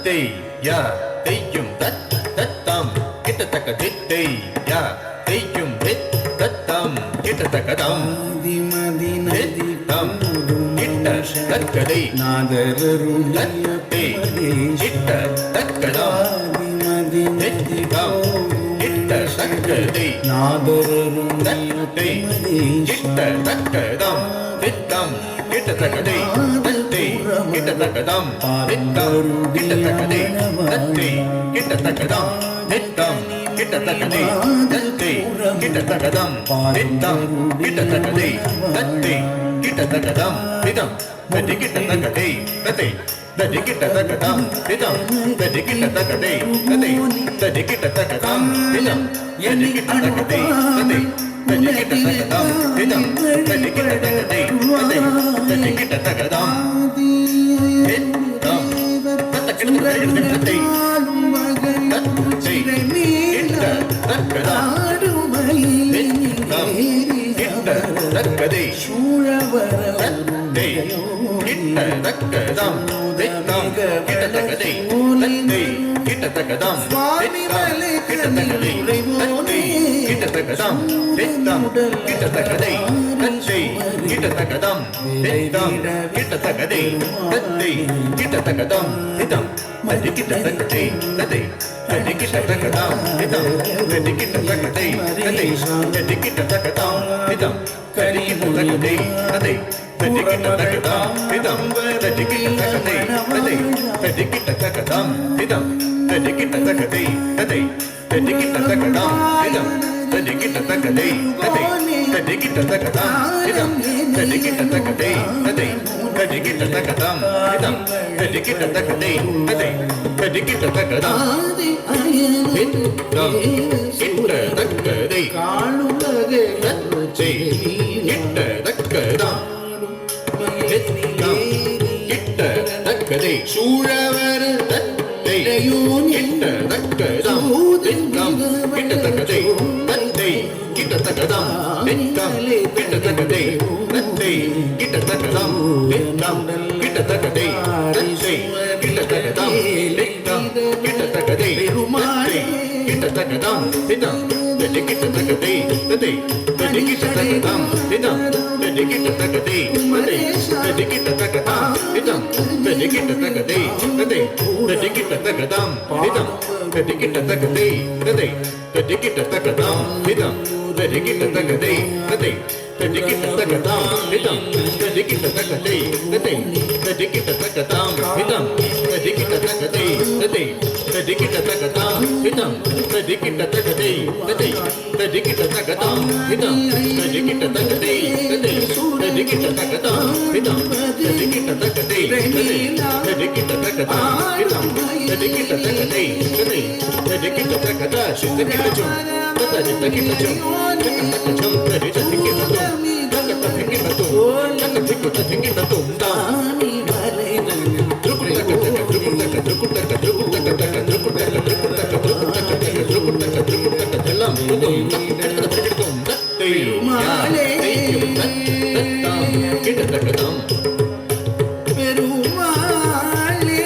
தத்தை யா தெய்யும் தத்தம் கிட்டத்தக்க தித்தை யா தெய்யும் தத்தம் கிட்டத்தக்கதம் தம் கிட்ட தக்கதை நாதரருளத்தை கிட்ட தக்கதம் தம் கிட்ட தக்கதை நாதரருளத்தை கிட்ட தக்கதம் தித்தம் கிட்டத்தக்கதை தத்தை கிட்டத்தக்கதம் தித்தம் கிட்டத்தக்கதை தத்தை கிட்டத்தக்கதம் தித்தம் கிட்டத்தக்கதை தத்தை கிட்டத்தக்கதம் தித்தம் கிட்டத்தக்கதை தத்தை கிட்டத்தக்கதம் திதம் தத்தி கிட்டத்தக்கதை தத்தை தத்தி கிட்டத்தக்கதம் திதம் தத்தி கிட்டத்தக்கதை தத்தை தத்தி கிட்டத்தக்கதம் திதம் தத்தி கிட்டத்தக்கதை தத்தை தத்தி கிட்டத்தக்கதம் திதம் தத்தி கிட்டத்தக்கதை தத்தை தத்தி கிட்டத்தக்கதம் திதம் தத்த கிட்டத்தக்கதை தக்கதை சூழவரத்தை கிட்ட தக்கதம் தித்தம் கிட்டத்தக்கதை தத்தை கிட்டத்தக்கதம் கிட்டத்தக்கதை தத்தை கிட்டத்தக்கதம் தித்தம் கிட்டத்தக்கதை தத்தை கிட்டத்தக்கதம் தித்தம் கிட்டத்தக்கதை தத்தை கிட்டத்தக்கதம் தித்தம் தத்தி கிட்டத்தக்கதை தத்தை தத்தி கிட்டத்தக்கதம் தித்தம் தத்தி கிட்டத்தக்கதை தத்தை தத்தி கிட்டத்தக்கதம் தித்தம் தத்தி கிட்டத்தக்கதை தத்தை தத்தி கிட்டத்தக்கதம் தித்தம் தத்தி கிட்டத்தக்கதை தத்தை தத்தி கிட்டத்தக்கதம் தித்தம் தத்தி கிட்டத்தக்கதை தத்தை தத்தி கிட்டத்தக்கதம் தித்தம் தத்தி கிட்டத்தக்கதை தத்தை தத்தி கிட்டத்தக்கதம் தித்தம் தத்தி கிட்டத்தக்கதை தத்தை தத்தி கிட்டத்தக்கதம் தித்தம் தத்தி கிட்டத்தக்கதை தத்தை தத்தி கிட்டத்தக்கதம் தித்தம் கிட்டத்தக்கதை காணுலகே தத்தை கிட்டத்தக்கதம் தித்தம் கிட்டத்தக்கதை சூழவர் தத்தை கிட்டத்தக்கதம் தித்தம் கிட்டத்தக்கதை தத்தை கிட்டத்தக்கதம் தித்தம் கிட்டத்தக்கதை தத்தை கிட்டத்தக்கதம் தித்தம் கிட்டத்தக்கதை தத்தை கிட்டத்தக்கதம் தித்தம் கிட்டத்தக்கதை தத்தை கிட்டத்தக்கதம் தித்தம் தத்தி கிட்டத்தக்கதை தத்தை தத்தி கிட்டத்தக்கதம் தித்தம் தத்தி கிட்டத்தக்கதை தத்தை தத்தி கிட்டத்தக்கதம் தித்தம் தத்தி கிட்டத்தக்கதை தத்தை தத்தி கிட்டத்தக்கதம் தித்தம் தத்தி கிட்டத்தக்கதை தத்தை தத்தி கிட்டத்தக்கதம் தித்தம் தத்தி கிட்டத்தக்கதை தத்தை தத்தி கிட்டத்தக்கதம் தித்தம் தத்தி கிட்டத்தக்கதை தத்தை தத்தி கிட்டத்தக்கதம் தித்தம் தத்தி கிட்டத்தக்கதை தத்தை தத்தி கிட்டத்தக்கதம் தித்தம் தத்தி கிட்டத்தக்கதை தத்தை தத்தி கிட்டத்தக்கதம் தித்தம் தத்தி கிட்டத்தக்கதை தத்தை தத்தி கிட்டத்தக்கதம் தித்தம் தத்தி கிட்டத்தக்கதை தத்தை தத்தி கிட்டத்தக்கதம் தித்தம் தத்தி கிட்டத்தக்கதை தத்தை தத்தி கிட்டத்தக்கதா சித்த கிட்டச்சும் தத்த சித்த கிட்டச்சும் தக்கச்சம் தத்தி தத்தி கிட்டச்சும் தக்கத்த கிட்டச்சும் தக்க திக்குத்த கிட்டச்சும் தானி வரை கிட்டத்தக்கதம் பெருமாளே